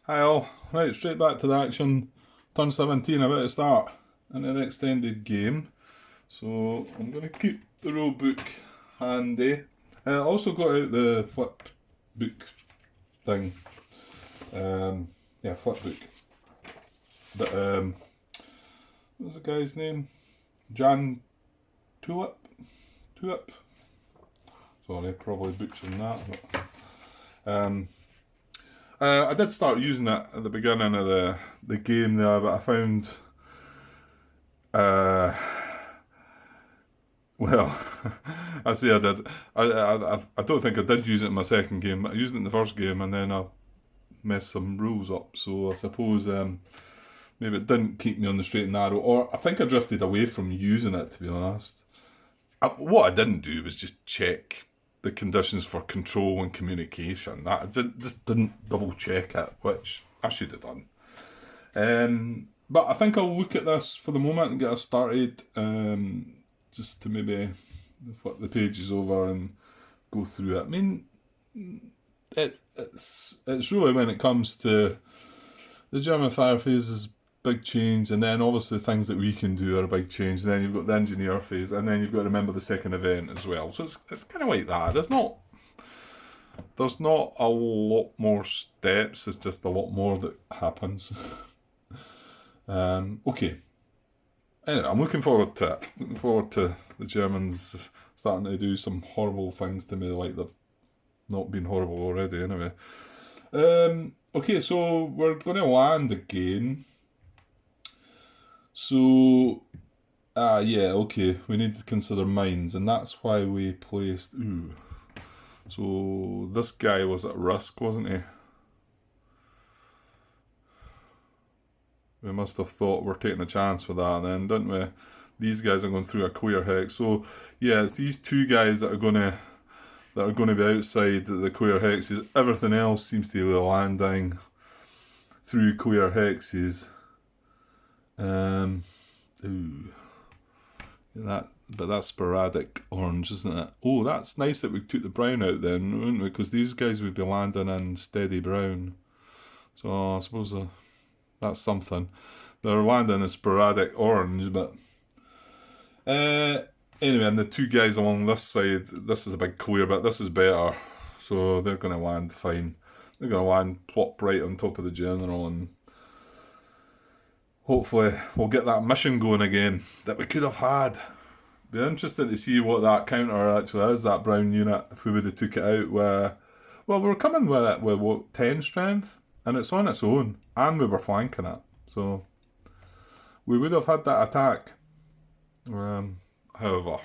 Hi all. Right, straight back to the action. Turn 17, about to start in an extended game. So I'm going to keep the rule book handy. I also got out the flip book thing. Yeah, flip book. But what was the guy's name? Jan Tulip? Tulip? Sorry, probably butchering that. But, I did start using it at the beginning of the game there, but I found uh, well, I say I did. I don't think I did use it in my second game, but I used it in the first game and then I messed some rules up. So I suppose maybe it didn't keep me on the straight and narrow, or I think I drifted away from using it, to be honest. What I didn't do was just check the conditions for control and communication. Just didn't double check it, which I should have done. But I think I'll look at this for the moment and get us started. Just to maybe flip the pages over and go through it. I mean, it's really when it comes to the German fire phases, big change, and then obviously things that we can do are a big change. And then you've got the engineer phase, and then you've got to remember the second event as well. So it's kind of like that. There's not a lot more steps. It's just a lot more that happens. Okay. Anyway, I'm looking forward to it. Looking forward to the Germans starting to do some horrible things to me, like they've not been horrible already. Anyway, okay, so we're going to land again. So, yeah, okay, we need to consider mines, and that's why we placed. Ooh, so this guy was at risk, wasn't he? We must have thought we're taking a chance with that, then, didn't we? These guys are going through a queer hex. So, yeah, it's these two guys that are going to be outside the queer hexes. Everything else seems to be landing through queer hexes. Ooh, but that's sporadic orange, isn't it? Oh, that's nice that we took the brown out then, wouldn't we? Because these guys would be landing in steady brown. So I suppose that's something. They're landing in sporadic orange, but anyway, and the two guys along this side, this is a big clear bit. This is better, so they're going to land fine. They're going to land plop right on top of the general, and hopefully we'll get that mission going again that we could have had. Be interesting to see what that counter actually is, that brown unit, if we would have took it out where, well, we were coming with it with what, 10 strength, and it's on its own, and we were flanking it, so we would have had that attack. However,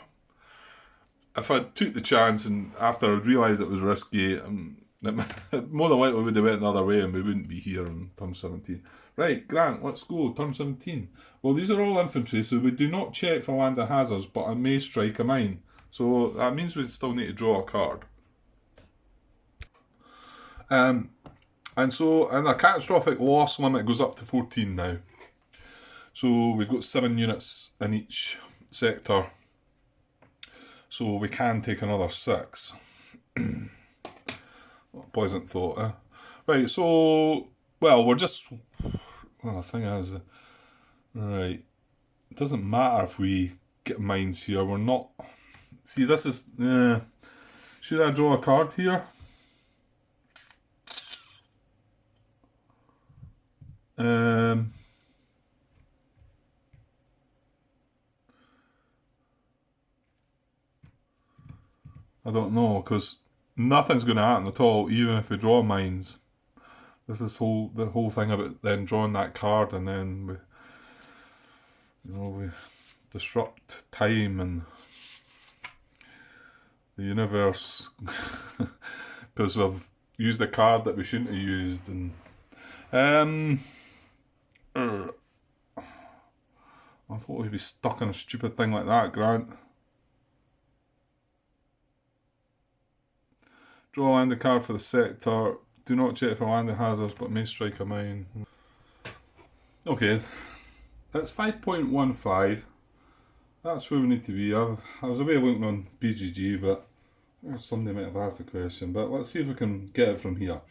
if I took the chance and after I realised it was risky, more than likely we would have went the other way and we wouldn't be here on turn 17. Right, Grant, let's go, turn 17. Well, these are all infantry, so we do not check for landing hazards, but I may strike a mine. So that means we still need to draw a card. And the catastrophic loss limit goes up to 14 now. So we've got 7 units in each sector. So we can take another 6. Pleasant thought, eh? Right, so, well, we're just. Well, the thing is, right, it doesn't matter if we get mines here. We're not. See, this is. Should I draw a card here? I don't know, because nothing's going to happen at all, even if we draw mines. This is the whole thing about then drawing that card and then we disrupt time and the universe because we've used a card that we shouldn't have used. And I thought we'd be stuck on a stupid thing like that, Grant. Draw a landing card for the sector. Do not check for landing hazards, but may strike a mine. Okay, that's 5.15. That's where we need to be. I was away looking on BGG, but somebody might have asked a question. But let's see if we can get it from here.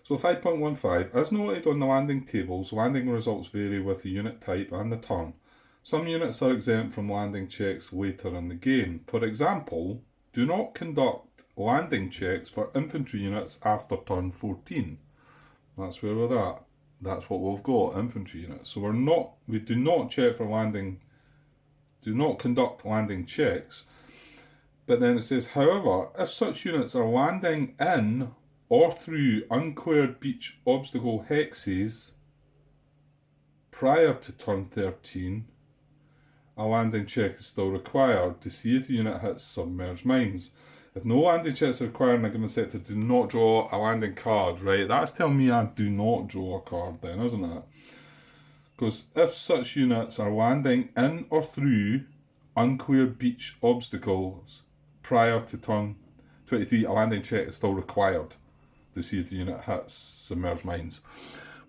So 5.15, as noted on the landing tables, landing results vary with the unit type and the turn. Some units are exempt from landing checks later in the game. For example, do not conduct landing checks for infantry units after turn 14. That's where we're at. That's what we've got, infantry units. So we do not check for landing, do not conduct landing checks. But then it says, however, if such units are landing in or through uncleared beach obstacle hexes prior to turn 13, a landing check is still required to see if the unit hits submerged mines. If no landing checks are required in a given sector, do not draw a landing card, right? That's telling me I do not draw a card then, isn't it? Because if such units are landing in or through uncleared beach obstacles prior to turn 23, a landing check is still required to see if the unit hits submerged mines.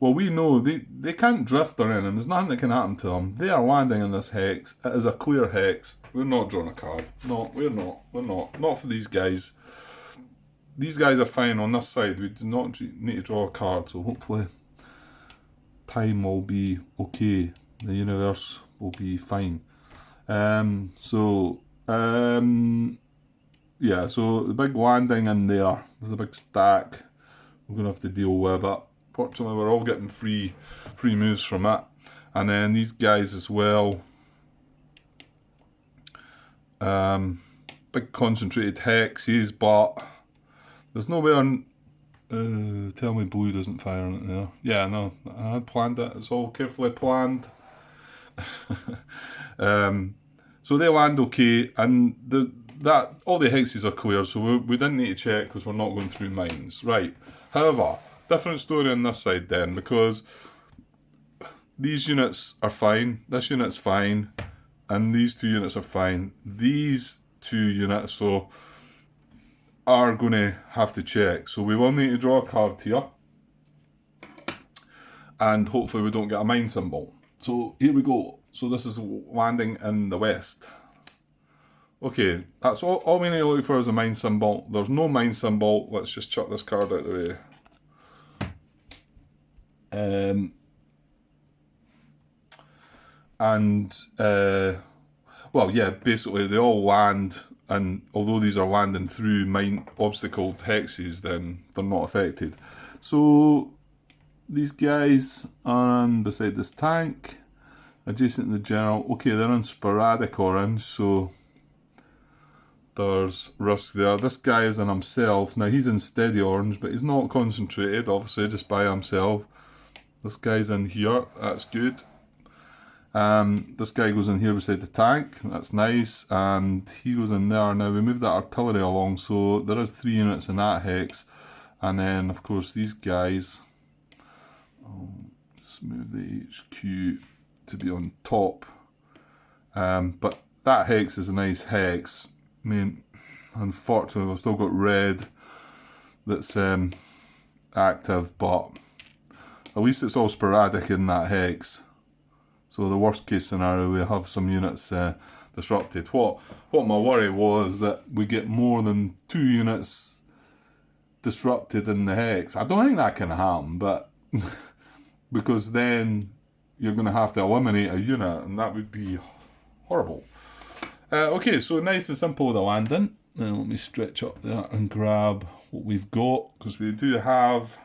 Well, we know they can't drift or anything. There's nothing that can happen to them. They are landing in this hex. It is a clear hex. We're not drawing a card. No, we're not. We're not. Not for these guys. These guys are fine on this side. We do not need to draw a card. So hopefully time will be okay. The universe will be fine. Yeah, so the big landing in there. There's a big stack we're going to have to deal with, but fortunately we're all getting free moves from it. And then these guys as well. Big concentrated hexes, but there's nowhere. Tell me blue doesn't fire on it there. Yeah, no, I had planned it. It's all carefully planned. So they land okay, and all the hexes are clear, so we didn't need to check because we're not going through mines. Right. However, different story on this side then, because these units are fine, this unit's fine, and these two units are fine. These two units are going to have to check. So we will need to draw a card here, and hopefully we don't get a mine symbol. So here we go. So this is landing in the west. Okay, that's all we need to look for is a mine symbol. There's no mine symbol. Let's just chuck this card out of the way. Well, yeah, basically they all land, and although these are landing through mine obstacled hexes, then they're not affected. So these guys are beside this tank, adjacent to the general. Okay, they're in sporadic orange, so there's risk there. This guy is in himself. Now he's in steady orange, but he's not concentrated, obviously, just by himself. This guy's in here, that's good. This guy goes in here beside the tank, that's nice, and he goes in there. Now we move that artillery along, so there is 3 units in that hex, and then of course these guys, just move the HQ to be on top, but that hex is a nice hex. I mean, unfortunately we've still got red that's active, but at least it's all sporadic in that hex. So the worst case scenario, we have some units disrupted. What my worry was that we get more than 2 units disrupted in the hex. I don't think that can happen, but because then you're going to have to eliminate a unit, and that would be horrible. Okay, so nice and simple the landing. Now let me stretch up there and grab what we've got, because we do have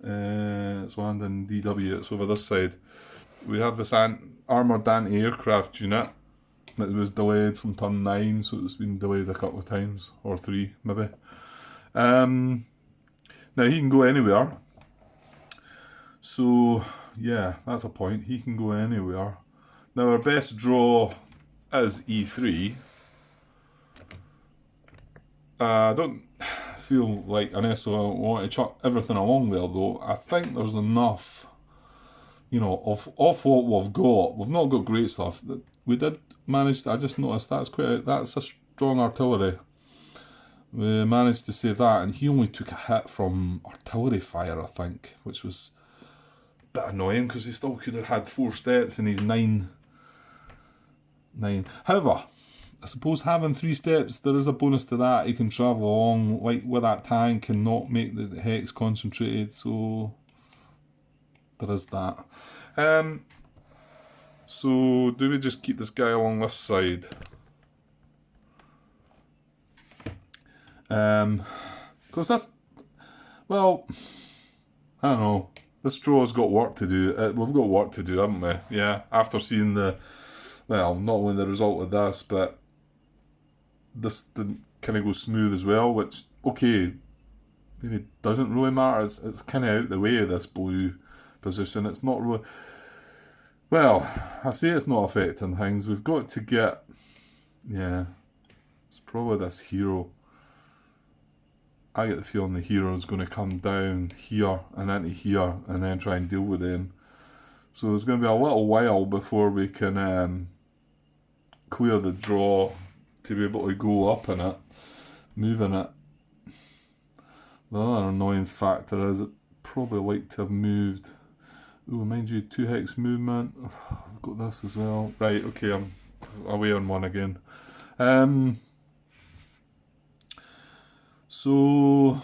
it's landing DW, it's over this side. We have this armoured anti-aircraft unit that was delayed from turn 9, so it's been delayed a couple of times, or 3 maybe. Now he can go anywhere, so yeah, that's a point. He can go anywhere. Now our best draw is E3. I don't feel like I necessarily want to chuck everything along there though. I think there's enough, of what we've got. We've not got great stuff. We did manage to, I just noticed that's a strong artillery. We managed to save that, and he only took a hit from artillery fire, I think, which was a bit annoying because he still could have had 4 steps and he's 9. However, I suppose having 3 steps, there is a bonus to that. You can travel along like with that tank and not make the hex concentrated, so there is that. So do we just keep this guy along this side? Because that's, well, I don't know. This draw's got work to do. We've got work to do, haven't we? Yeah, after seeing not only the result of this, but this didn't kind of go smooth as well, which, okay, maybe doesn't really matter. It's kind of out the way of this blue position. It's not really... Well, I say it's not affecting things. We've got to get... Yeah, it's probably this hero. I get the feeling the hero is going to come down here and into here and then try and deal with them. So there's going to be a little while before we can clear the draw to be able to go up in it, moving it. The other annoying factor is it probably like to have moved. Oh, mind you, 2 hex movement. I've got this as well. Right, okay, I'm away on one again. So,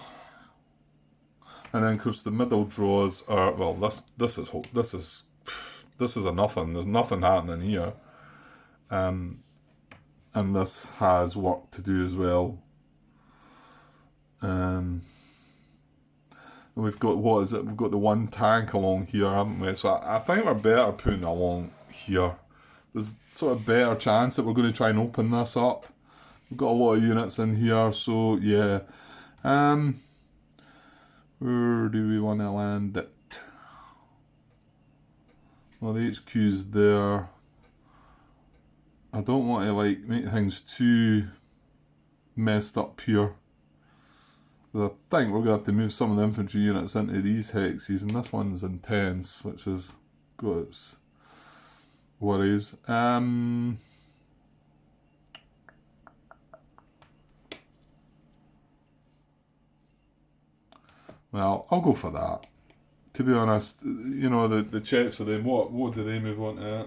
and then of course the middle draws are, well, this is a nothing. There's nothing happening here. And this has work to do as well. We've got, what is it? We've got the 1 tank along here, haven't we? So I think we're better putting it along here. There's sort of better chance that we're going to try and open this up. We've got a lot of units in here, so yeah. Where do we want to land it? Well, the HQ's there. I don't want to like make things too messed up here. I think we're going to have to move some of the infantry units into these hexes, and this one's intense, which has got its worries. Well, I'll go for that. To be honest, you know, the checks for them, what do they move on to?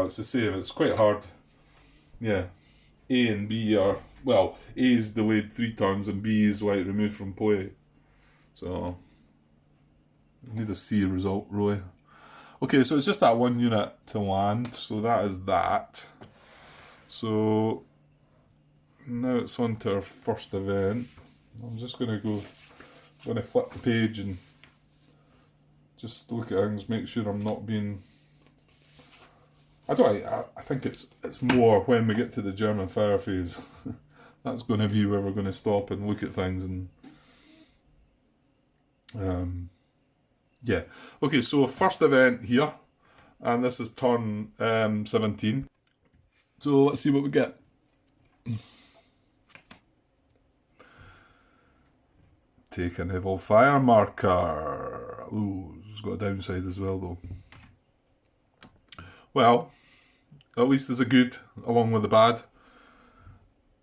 It's the same. It's quite hard. Yeah. A and B are, well, A is delayed 3 turns and B is like removed from play. So, I need a C result, really. Okay, so it's just that 1 unit to land, so that is that. So, now it's on to our first event. I'm just going to flip the page and just look at things, make sure I'm not being... I think it's more when we get to the German fire phase. That's going to be where we're going to stop and look at things and... yeah. Okay, so first event here, and this is turn 17. So let's see what we get. Take an evil fire marker. Ooh, it's got a downside as well though. Well, at least there's a good along with the bad.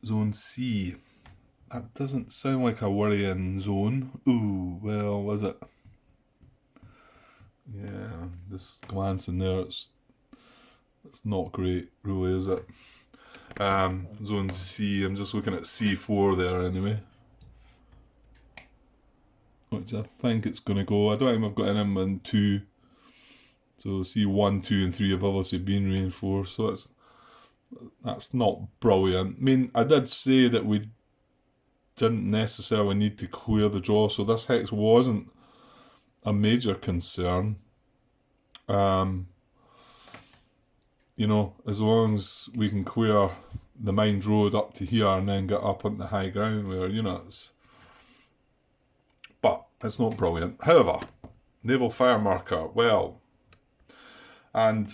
Zone C. That doesn't sound like a worrying zone. Ooh, well, is it? Yeah, just glancing there, it's not great, really, is it? Zone C, I'm just looking at C4 there anyway. Which I think it's going to go. I don't think I've got an M and 2. So C1, 2 and 3 have obviously been reinforced, so that's not brilliant. I mean, I did say that we didn't necessarily need to clear the draw, so this hex wasn't a major concern. You know, as long as we can clear the mined road up to here and then get up on the high ground with our units. But it's not brilliant. However, naval fire marker, well, and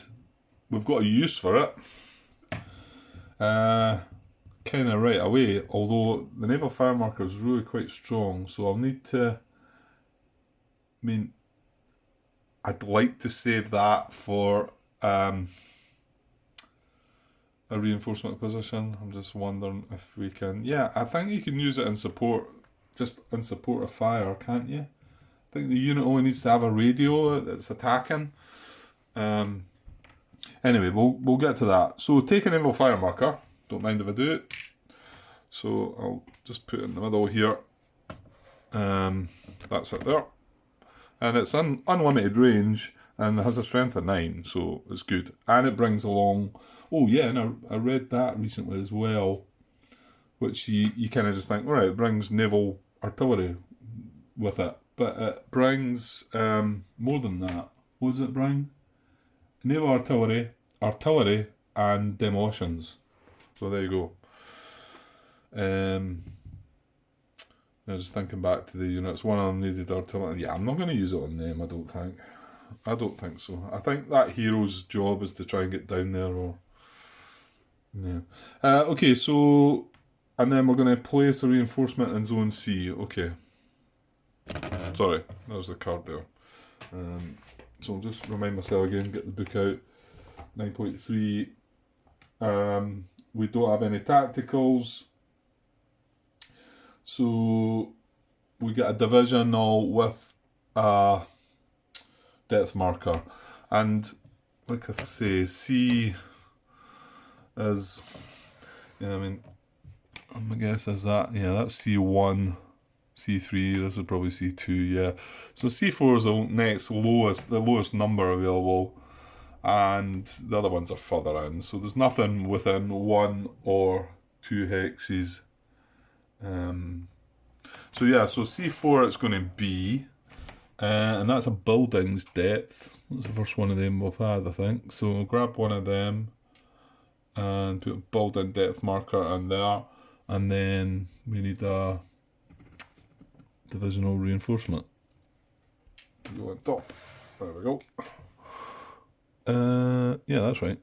we've got a use for it. Kind of right away, although the naval fire marker is really quite strong, so I'll need to... I mean, I'd like to save that for a reinforcement position. I'm just wondering if we can... Yeah, I think you can use it in support, just in support of fire, can't you? I think the unit only needs to have a radio that's attacking. Anyway, we'll get to that. So take an evil fire marker. don't mind if I do. So I'll just put it in the middle here. That's it there. And it's unlimited range and it has a strength of 9, so it's good. And it brings along, oh yeah, and I read that recently as well, which you kind of just think, all right, it brings naval artillery with it. But it brings more than that. What does it bring? Naval artillery, and demolitions. So there you go. I was just thinking back to the units. One of them needed artillery. Yeah, I'm not going to use it on them, I don't think. I don't think so. I think that hero's job is to try and get down there, or... Yeah. Okay, so... And then we're going to place a reinforcement in Zone C. Okay. Sorry, that was the card there. So I'll just remind myself again, get the book out. 9.3. We don't have any tacticals. So we get a divisional with a depth marker. And like I say, C is, yeah, I mean, my guess is that, yeah, that's C1, C3, this is probably C2, yeah. So C4 is the next lowest number available, and the other ones are further in. So there's nothing within 1 or 2 hexes. So yeah, so C4 it's going to be, and that's a building's depth. That's the first one of them we've had, I think. So we'll grab one of them and put a building depth marker in there, and then we need a divisional reinforcement. Go on top. There we go. Yeah, that's right.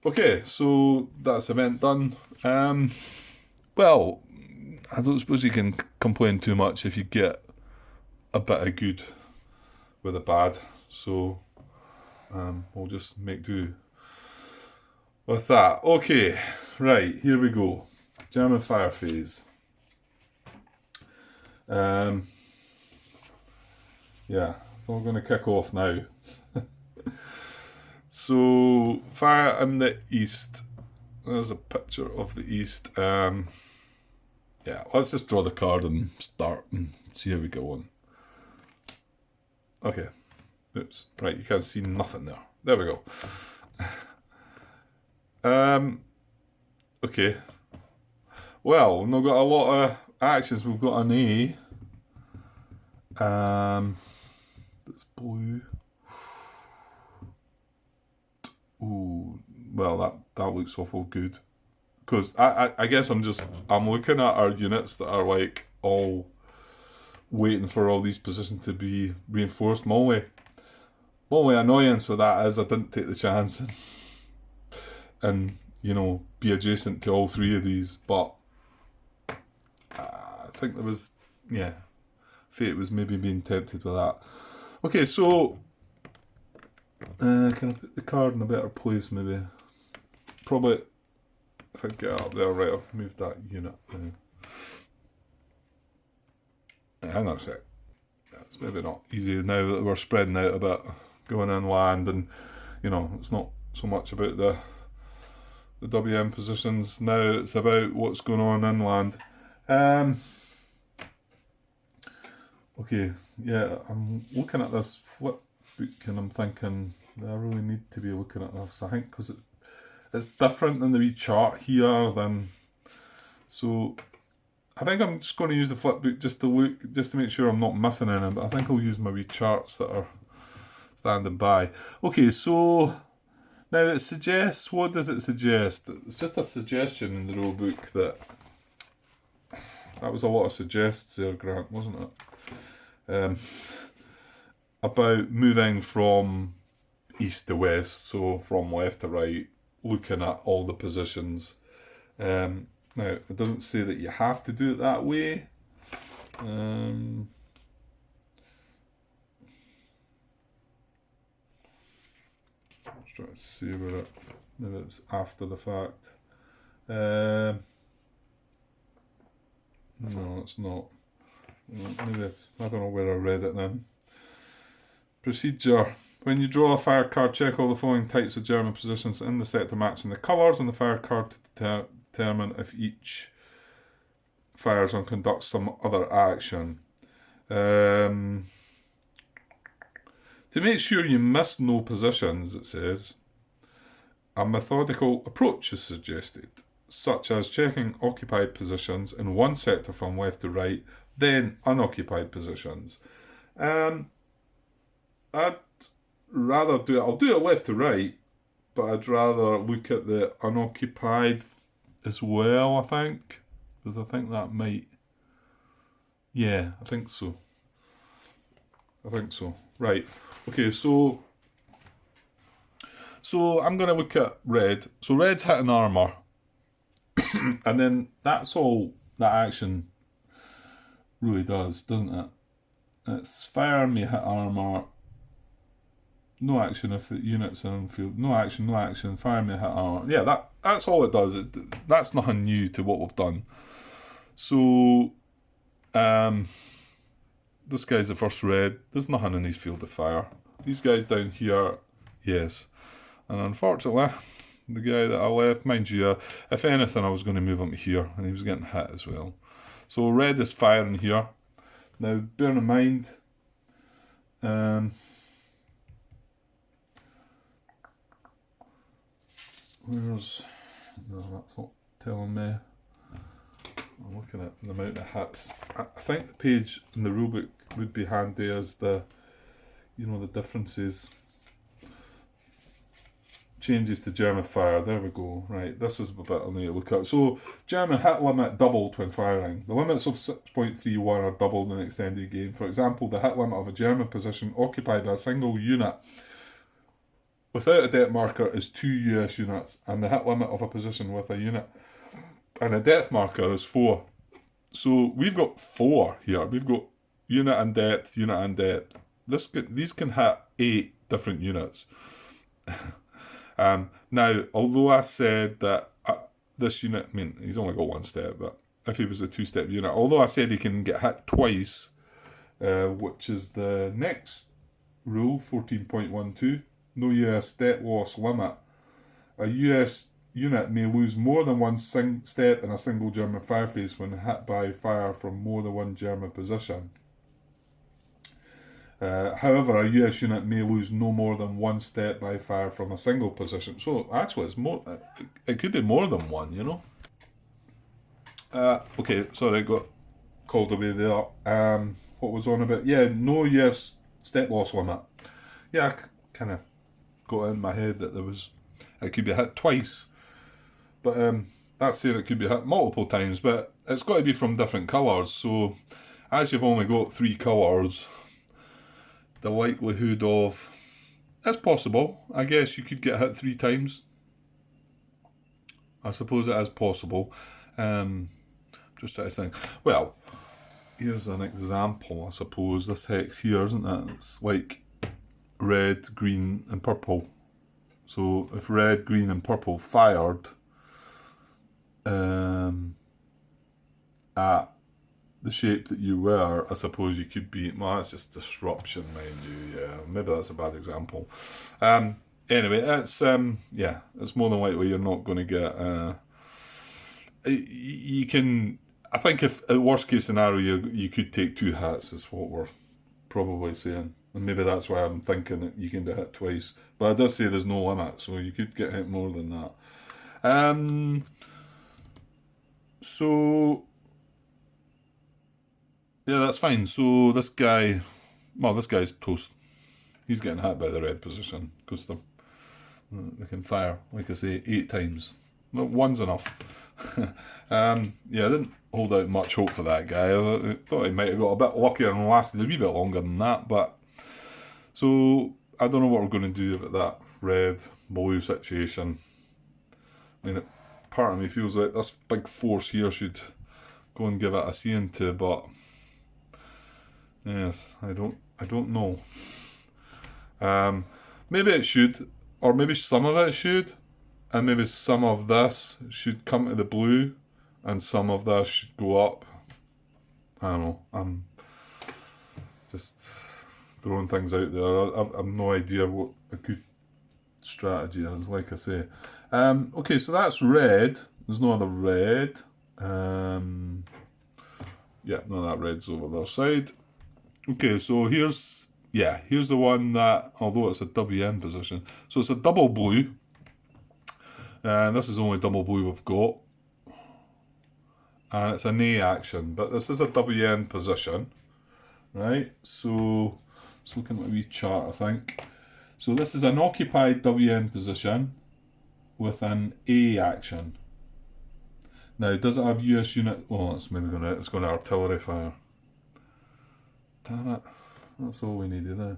Okay, so that's event done. Well, I don't suppose you can complain too much if you get a bit of good with a bad. So we'll just make do with that. Okay, right, here we go. German fire phase. Yeah, so we're going to kick off now. So, fire in the east. There's a picture of the east. Yeah, let's just draw the card and start and see how we go on. Okay. Oops. Right, you can't see nothing there. There we go. Okay. Well, we've not got a lot of actions. We've got an A. That's blue. Ooh, well, that looks awful good. Because I guess I'm looking at our units that are like all waiting for all these positions to be reinforced. My only annoyance with that is I didn't take the chance and be adjacent to all 3 of these. But I think there was, yeah, fate was maybe being tempted with that. Okay, so can I put the card in a better place maybe? Probably, if I get it up there, right, I'll move that unit. Hang on a sec. It's maybe not easy now that we're spreading out a bit, going inland, and it's not so much about the WM positions now, it's about what's going on inland. Okay, yeah, I'm looking at this flip book and I'm thinking I really need to be looking at this. I think because it's different than the wee chart here. So I think I'm just going to use the flip book just to make sure I'm not missing any. But I think I'll use my wee charts that are standing by. Okay, so now it suggests. What does it suggest? It's just a suggestion in the rule book that was a lot of suggests there, Grant, wasn't it? About moving from east to west, so from left to right, looking at all the positions. Now, it doesn't say that you have to do it that way. I'm just trying to see where maybe it's after the fact. No, it's not. Maybe I don't know where I read it then. Procedure. When you draw a fire card, check all the following types of German positions in the set to match in the colours on the fire card to determine if each fires or conducts some other action. To make sure you miss no positions, it says, a methodical approach is suggested, such as checking occupied positions in one sector from left to right, then unoccupied positions. I'd rather I'll do it left to right, but I'd rather look at the unoccupied as well, I think. Because I think that might... Yeah, I think so. Right. Okay, so I'm going to look at red. So red's hitting armour. And then that's all that action really does, doesn't it? It's fire may hit armour. No action if the unit's in field. No action. Fire may hit armour. Yeah, that's all it does. That's nothing new to what we've done. So, this guy's the first red. There's nothing in his field of fire. These guys down here, yes. And unfortunately, the guy that I left, mind you, if anything, I was going to move him to here, and he was getting hit as well. So red is firing here. Now, bear in mind, where's... No, that's not telling me. I'm looking at the amount of hits. I think the page in the rulebook would be handy as the, the differences. Changes to German fire. There we go. Right, this is a bit I need to look at. So, German hit limit doubled when firing. The limits of 6.31 are doubled in an extended game. For example, the hit limit of a German position occupied by a single unit without a depth marker is 2 US units, and the hit limit of a position with a unit and a depth marker is 4. So we've got 4 here. We've got unit and depth. These can hit 8 different units. Now, although I said that this unit, I mean, he's only got 1 step, but if he was a 2-step unit, although I said he can get hit twice, which is the next rule, 14.12, no US step loss limit. A US unit may lose more than 1 step in a single German fire phase when hit by fire from more than 1 German position. However, a US unit may lose no more than 1 step by fire from a single position. So actually, it's more. It could be more than 1, Okay, sorry, I got called away there. What was on about? Yeah, no US step loss limit. Yeah, I kind of got in my head that it could be hit twice. But that's saying it could be hit multiple times, but it's got to be from different colours. So as you've only got 3 colours, the likelihood of... It's possible. I guess you could get hit 3 times. I suppose it is possible. Just trying to think. Well, here's an example, I suppose. This hex here, isn't it? It's like red, green and purple. So if red, green and purple fired at the shape that you were, I suppose you could be... Well, that's just disruption, mind you. Yeah, maybe that's a bad example. Anyway, it's it's more than likely you're not going to get... you can... I think if at worst case scenario you could take 2 hits is what we're probably saying. And maybe that's why I'm thinking that you can get hit twice. But it does say there's no limit, so you could get hit more than that. So... Yeah, that's fine. So this guy's toast. He's getting hit by the red position because they can fire, like I say, 8 times. Well, 1's enough. I didn't hold out much hope for that guy. I thought he might have got a bit luckier and lasted a wee bit longer than that. But so I don't know what we're going to do about that red blue situation. I mean, part of me feels like this big force here should go and give it a seeing to, but yes, I don't know. Maybe it should, or maybe some of it should, and maybe some of this should come to the blue, and some of this should go up. I don't know. I'm just throwing things out there. I've no idea what a good strategy is, like I say. Okay, so that's red. There's no other red. Yeah, no, that red's over the other side. Okay, so here's the one that, although it's a WN position, so it's a double blue. And this is the only double blue we've got. And it's an A action, but this is a WN position, right? So let's look at my wee chart, I think. So this is an occupied WN position with an A action. Now, does it have US unit? Oh, it's maybe it's going to artillery fire. Damn it. That's all we needed there.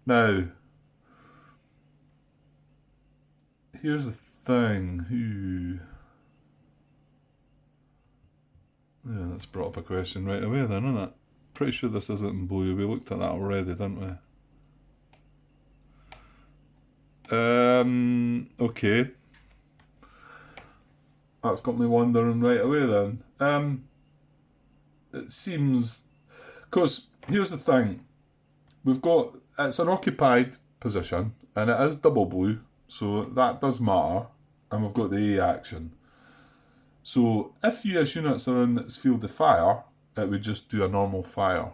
Now, here's the thing. Yeah, that's brought up a question right away then, isn't it? Pretty sure this isn't in blue. We looked at that already, didn't we? Okay. That's got me wondering right away then. It seems... Because, here's the thing. It's an occupied position, and it is double blue, so that does matter, and we've got the A action. So, if US units are in its field of fire, it would just do a normal fire.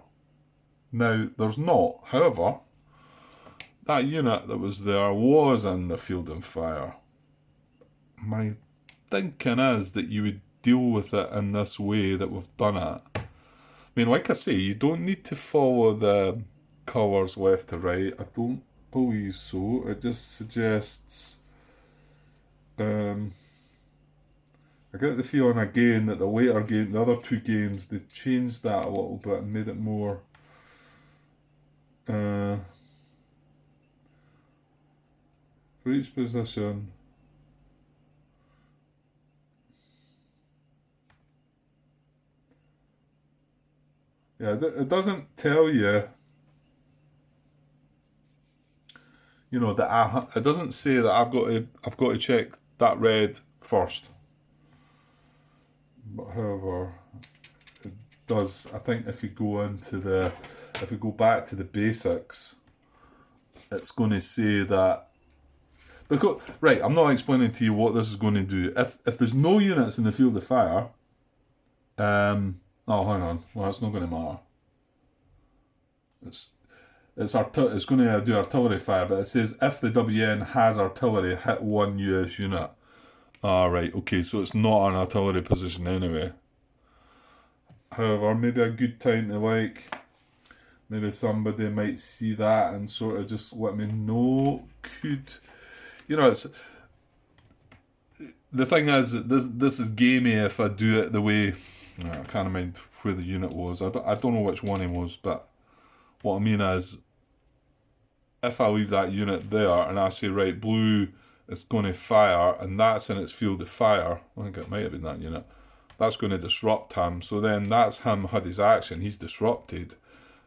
Now, there's not. However, that unit that was there was in the field of fire. My thinking is that you would deal with it in this way that we've done it. I mean, like I say, you don't need to follow the colours left to right. I don't believe so. It just suggests... I get the feeling again that the later game, the other two games, they changed that a little bit and made it more... for each position... Yeah, it doesn't tell you, that it doesn't say that I've got to check that red first. But however, it does. I think if we go back to the basics, it's going to say that. Because right, I'm not explaining to you what this is going to do. If there's no units in the field of fire, oh, hang on. Well, it's not going to matter. It's going to do artillery fire, but it says if the WN has artillery, hit one US unit. Right, okay, so it's not an artillery position anyway. However, maybe a good time to maybe somebody might see that and sort of just let me know. It's... The thing is, this is gamey if I do it the way... I can't mind where the unit was. I don't know which one it was, but what I mean is, if I leave that unit there and I say, right, blue is going to fire, and that's in its field of fire, I think it might have been that unit, that's going to disrupt him. So then that's him had his action, he's disrupted.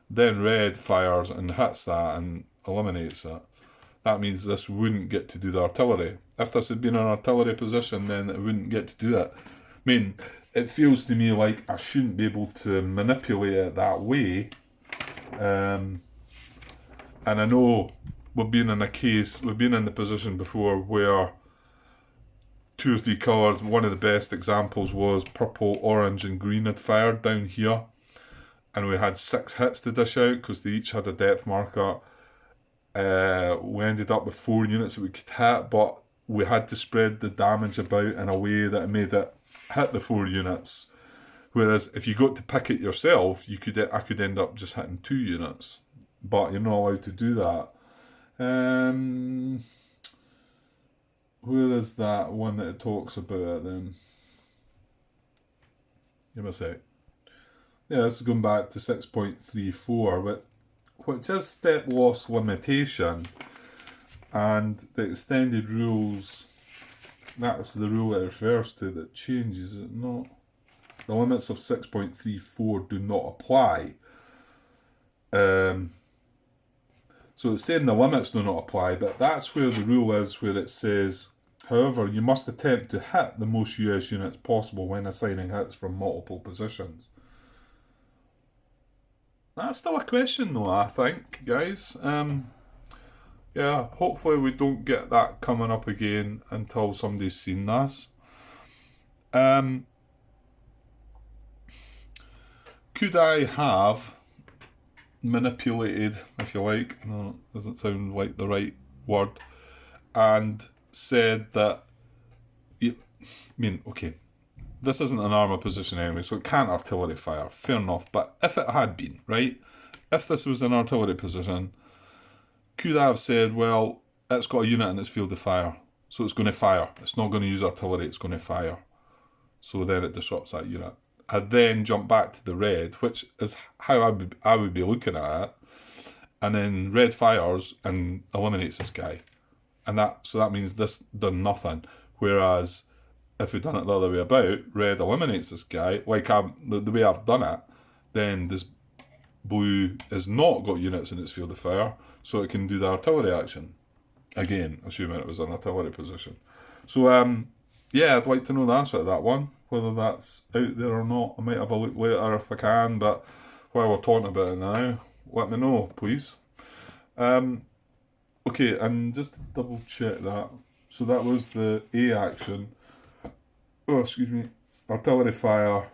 Then red fires and hits that and eliminates it. That means this wouldn't get to do the artillery. If this had been an artillery position, then it wouldn't get to do it. I mean, it feels to me like I shouldn't be able to manipulate it that way. And I know we've been in the position before where 2 or 3 colours, one of the best examples was purple, orange and green had fired down here. And we had 6 hits to dish out because they each had a depth marker. We ended up with 4 units that we could hit, but we had to spread the damage about in a way that made it hit the 4 units. Whereas if you got to pick it yourself, I could end up just hitting 2 units. But you're not allowed to do that. Where is that one that it talks about it then? Give me a sec. Yeah, this is going back to 6.34, but which is step loss limitation, and the extended rules, that's the rule it refers to that changes, is it not? The limits of 6.34 do not apply. So it's saying the limits do not apply, but that's where the rule is, where it says, however, you must attempt to hit the most US units possible when assigning hits from multiple positions. That's still a question, though, I think, guys. Yeah, hopefully we don't get that coming up again until somebody's seen this. Um, could I have manipulated, if you like, no, doesn't sound like the right word, and said that, I mean, okay, this isn't an armour position anyway, so it can't artillery fire, fair enough, but if it had been, right, if this was an artillery position, could I have said, well, it's got a unit in its field of fire, so it's going to fire. It's not going to use artillery, it's going to fire. So then it disrupts that unit. I then jump back to the red, which is how I would be looking at it. And then red fires and eliminates this guy. And that means this done nothing. Whereas if we'd done it the other way about, red eliminates this guy, like the way I've done it, then this blue has not got units in its field of fire, so it can do the artillery action. Again, assuming it was an artillery position. So, yeah, I'd like to know the answer to that one, whether that's out there or not. I might have a look later if I can, but while we're talking about it now, let me know, please. Okay, and just to double check that. So that was the A action. Oh, excuse me. Artillery fire.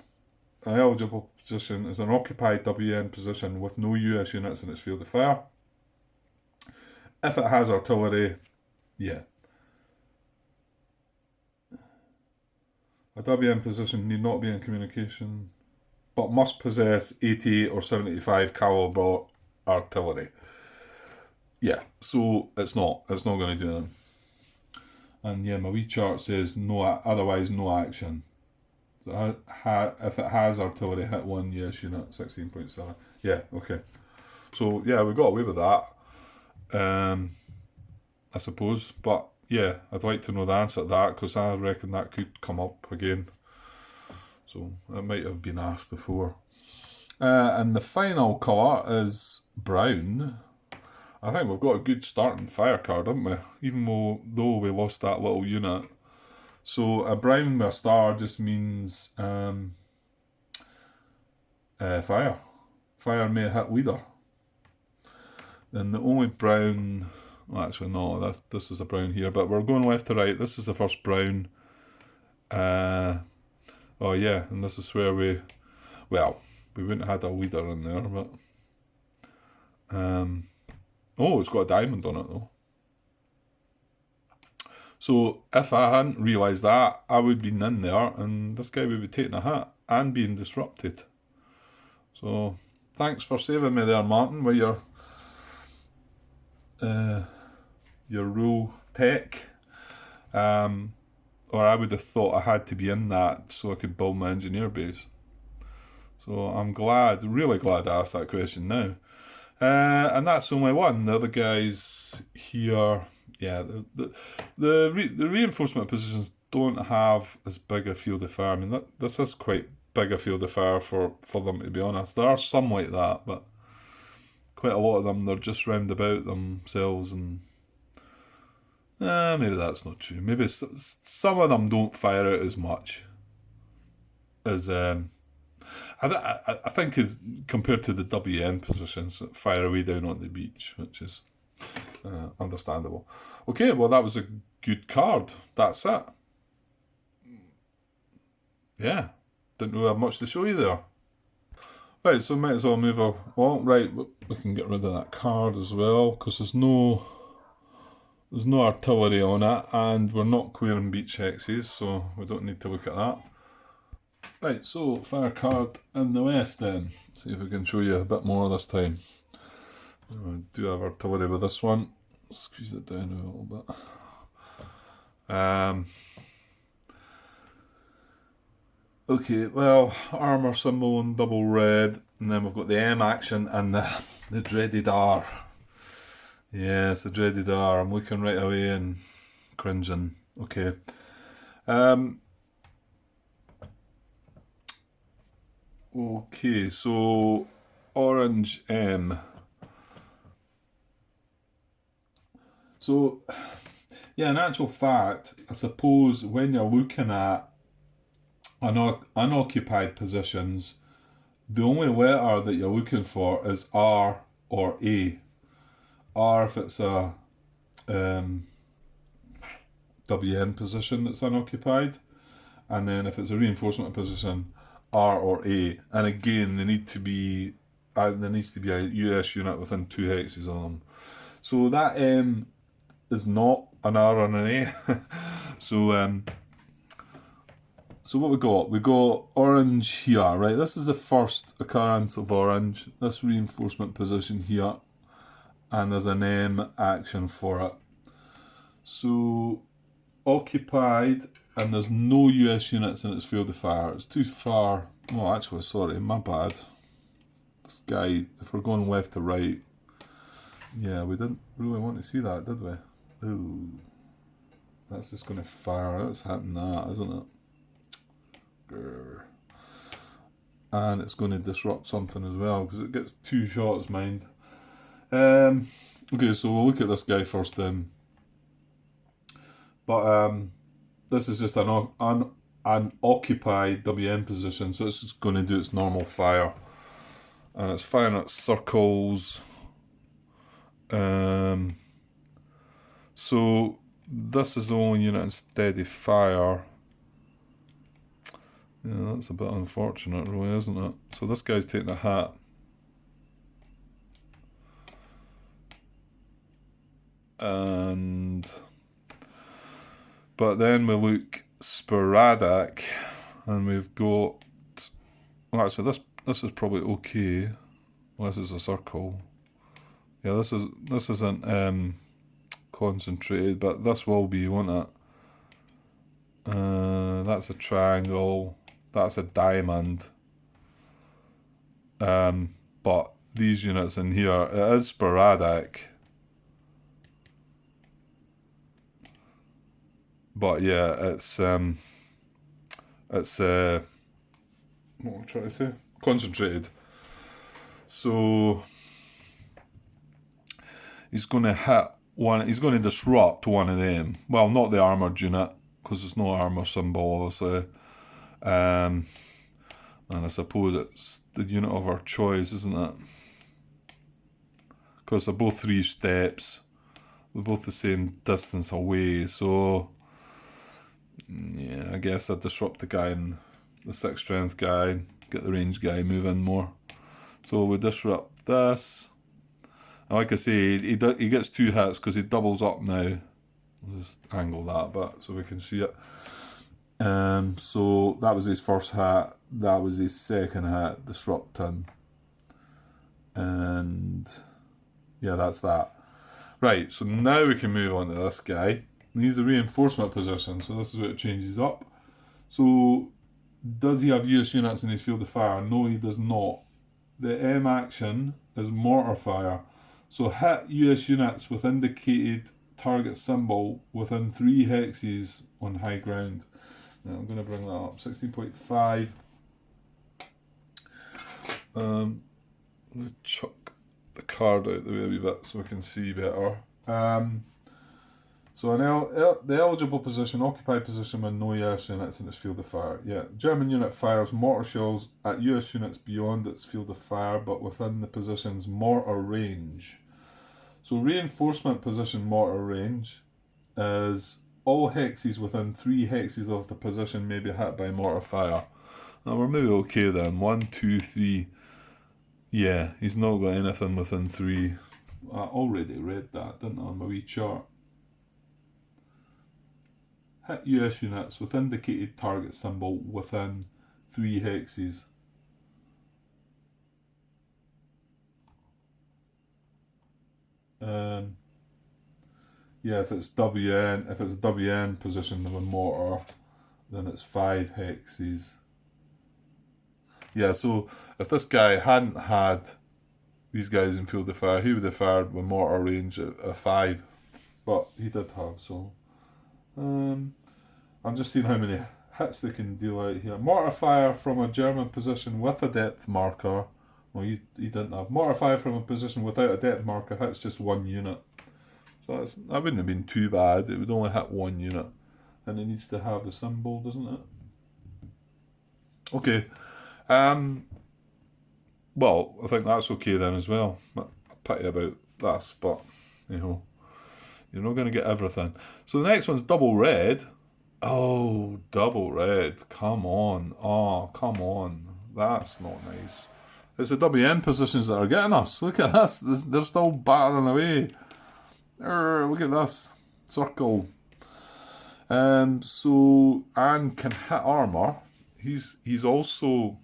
An eligible position is an occupied WN position with no US units in its field of fire. If it has artillery, yeah. A WN position need not be in communication, but must possess 88 or 75 caliber artillery. Yeah, so it's not going to do anything. And yeah, my wee chart says no, otherwise no action. So if it has artillery, hit one yes unit, 16.7. Yeah, okay. So yeah, we got away with that. I suppose, but yeah, I'd like to know the answer to that because I reckon that could come up again. So it might have been asked before. And the final colour is brown. I think we've got a good starting fire card, haven't we? Even though we lost that little unit. So a brown with a star just means fire. Fire may hit leader. And the only brown... Well, actually, no, this is a brown here, but we're going left to right. This is the first brown. Oh, yeah, and this is where we wouldn't have had a leader in there, but... oh, it's got a diamond on it, though. So if I hadn't realised that, I would be in there, and this guy would be taking a hit and being disrupted. So thanks for saving me there, Martin, with your rule tech. Or I would have thought I had to be in that so I could build my engineer base. So I'm really glad I asked that question now. And that's only one. The other guys here, yeah, the reinforcement positions don't have as big a field of fire. I mean, this is quite big a field of fire for them, to be honest. There are some like that, but quite a lot of them, they're just round about themselves, and maybe that's not true. Maybe some of them don't fire out as much as I think is compared to the WN positions, fire away down on the beach, which is understandable. Okay, well that was a good card. That's it. Yeah, didn't really have much to show you there. Right, so might as well move on. Well, right, we can get rid of that card as well because there's no artillery on it, and we're not clearing beach hexes, so we don't need to look at that. Right, so fire card in the west then. See if we can show you a bit more this time. I do have artillery with this one. Squeeze it down a little bit. Okay, well, armour symbol in double red, and then we've got the M action and the dreaded R. Yes, the dreaded R. I'm looking right away and cringing. Okay. Okay, so orange M. So, yeah, in actual fact, I suppose when you're looking at unoccupied positions, The only letter that you're looking for is R or A. R if it's a WN position that's unoccupied, and then if it's a reinforcement position, R or A. And again, there needs to be a US unit within 2 hexes of them. So that M is not an R and an A. So what we got? We got orange here, right? This is the first occurrence of orange. This reinforcement position here, and there's an M action for it. So occupied, and there's no US units in its field of fire. It's too far. Oh, actually, sorry, my bad. This guy, if we're going left to right, yeah, we didn't really want to see that, did we? Ooh, that's just going to fire. That's hitting that, isn't it? Grr. And it's going to disrupt something as well because it gets 2 shots, mind. Okay, so we'll look at this guy first then. But this is just an occupied WN position, so it's just going to do its normal fire. And it's firing at circles. So this is the only unit in steady fire. Yeah, that's a bit unfortunate, really, isn't it? So this guy's taking a hit. But then we look sporadic, and we've got. Well, actually, this is probably okay. Well, this is a circle. Yeah, this isn't concentrated, but this will be, won't it? That's a triangle. That's a diamond. But these units in here, it is sporadic. But yeah, it's what am I trying to say? Concentrated. So he's going to hit one. He's going to disrupt one of them. Well, not the armored unit because there's no armor symbol, obviously. And I suppose it's the unit of our choice, isn't it? Because they're both 3 steps. They're both the same distance away, so yeah, I guess I'd disrupt the guy in the 6 strength guy, get the range guy moving more. So we disrupt this. And like I say, he gets 2 hits because he doubles up now. I'll just angle that a bit so we can see it. So that was his first hit. That was his second hit, disrupting. And yeah, that's that. Right, so now we can move on to this guy. He's a reinforcement position, so this is where it changes up. So, does he have US units in his field of fire? No, he does not. The M action is mortar fire. So, hit US units with indicated target symbol within 3 hexes on high ground. Now, I'm going to bring that up. 16.5. I'm going to chuck the card out the way a wee bit so we can see better. So the eligible position, occupied position with no US units in its field of fire. Yeah, German unit fires mortar shells at US units beyond its field of fire, but within the position's mortar range. So reinforcement position mortar range is all hexes within 3 hexes of the position may be hit by mortar fire. Now we're maybe okay then. 1, 2, 3. Yeah, he's not got anything within 3. I already read that, didn't I, on my wee chart. Hit US units with indicated target symbol within 3 hexes. Yeah, if it's a WN position of a mortar, then it's 5 hexes. Yeah, so if this guy hadn't had these guys in field of fire, he would have fired with mortar range at 5, but he did have, so I'm just seeing how many hits they can deal out here. Mortar fire from a German position with a depth marker. Well, he didn't have. Mortar fire from a position without a depth marker hits just 1 unit. So that wouldn't have been too bad. It would only hit 1 unit. And it needs to have the symbol, doesn't it? Okay. Well, I think that's okay then as well. Pity about this, but you know, you're not going to get everything. So the next one's double red. Oh, double red. Come on. Oh, come on. That's not nice. It's the WN positions that are getting us. Look at this. They're still battering away. Look at this. Circle. So Anne can hit armour. He's also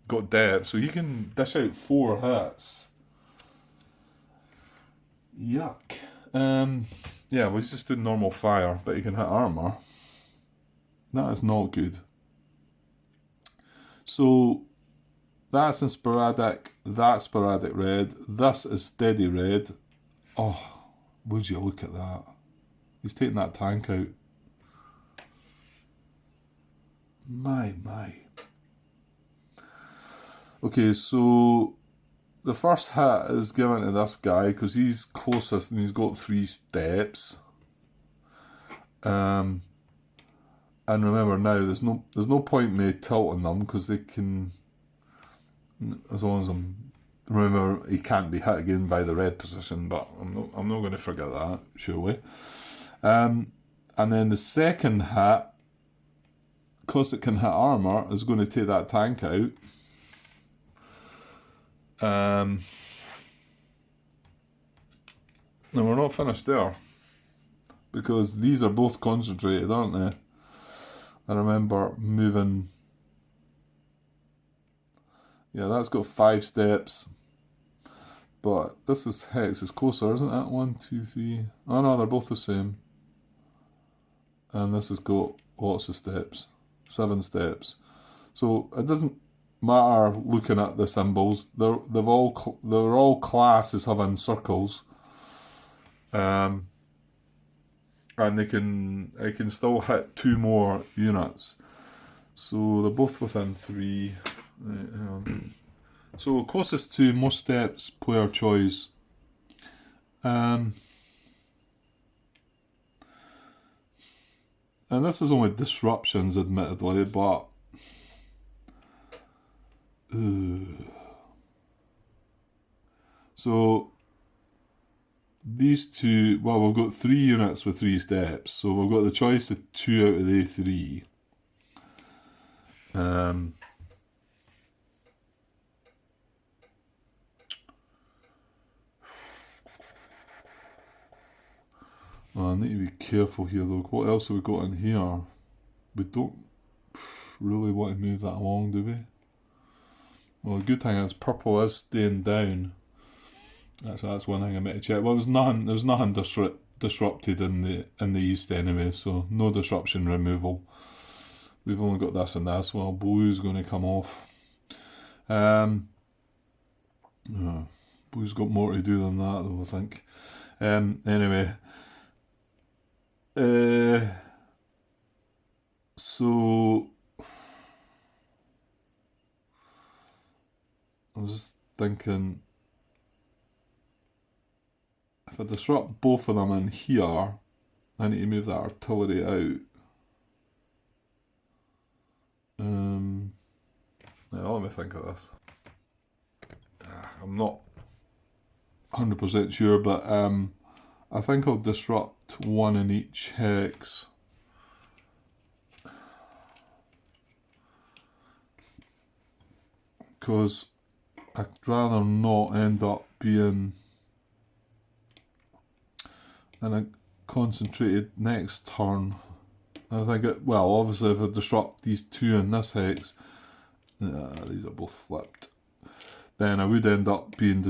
got depth, so he can dish out 4 hits. Yuck. Yeah, well, he's just doing normal fire, but he can hit armour. That is not good. So that's in sporadic. That's sporadic red. This is steady red. Oh, would you look at that? He's taking that tank out. My. Okay, so the first hit is given to this guy because he's closest and he's got 3 steps. And remember now, there's no point me tilting them because they can, as long as remember he can't be hit again by the red position, but I'm not going to forget that, surely. And then the second hit, because it can hit armour, is going to take that tank out. And we're not finished there, because these are both concentrated, aren't they? I remember moving. Yeah, that's got 5 steps. But this is hex is closer, isn't it? 1, 2, 3. Oh no, they're both the same. And this has got lots of steps. 7 steps. So it doesn't matter looking at the symbols. They're all classes having circles. And I can still hit 2 more units. So they're both within 3. So closest to most steps, player choice. And this is only disruptions, admittedly, but so these 2, well, we've got 3 units with 3 steps, so we've got the choice of 2 out of the 3. Oh, I need to be careful here though. What else have we got in here? We don't really want to move that along, do we? Well, the good thing is purple is staying down. That's one thing I meant to check. Well, there was nothing disrupted in the east anyway, so no disruption removal. We've only got this and this. Well, blue's going to come off. Blue's got more to do than that, though, I think. Anyway. So I was just thinking, if I disrupt both of them in here, I need to move that artillery out. Now, let me think of this. I'm not 100% sure, but I think I'll disrupt 1 in each hex. Because I'd rather not end up being in a concentrated next turn. I think obviously if I disrupt these 2 in this hex, these are both flipped, then I would end up being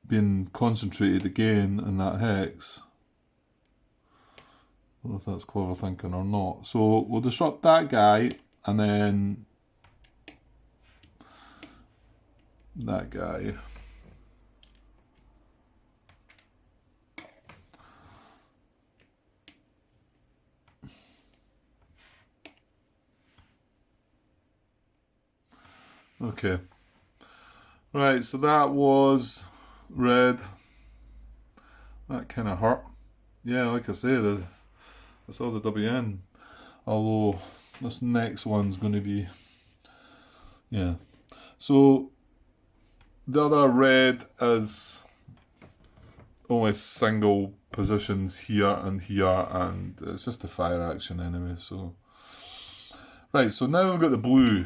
being concentrated again in that hex. I don't know if that's clever thinking or not. So we'll disrupt that guy, and then that guy. Okay. Right, so that was red. That kind of hurt. Yeah, like I say, that's all the WN. Although this next one's going to be Yeah. So the other red is only single positions here, and it's just a fire action anyway. So right, so now we've got the blue.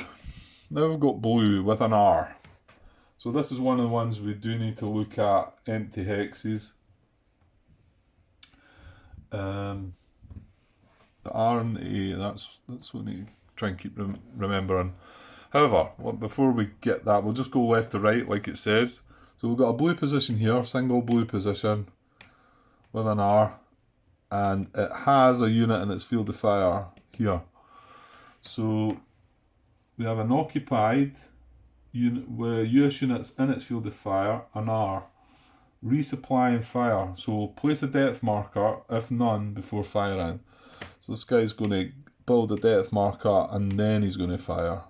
Now we've got blue with an R. So this is one of the ones we do need to look at, empty hexes. The R and the A, that's what we need to try and keep remembering. However, before we get that, we'll just go left to right like it says. So we've got a blue position here, single blue position with an R, and it has a unit in its field of fire here. So we have an occupied unit with US units in its field of fire, an R. Resupply and fire. So place a depth marker, if none, before firing. So this guy's going to build a depth marker and then he's going to fire.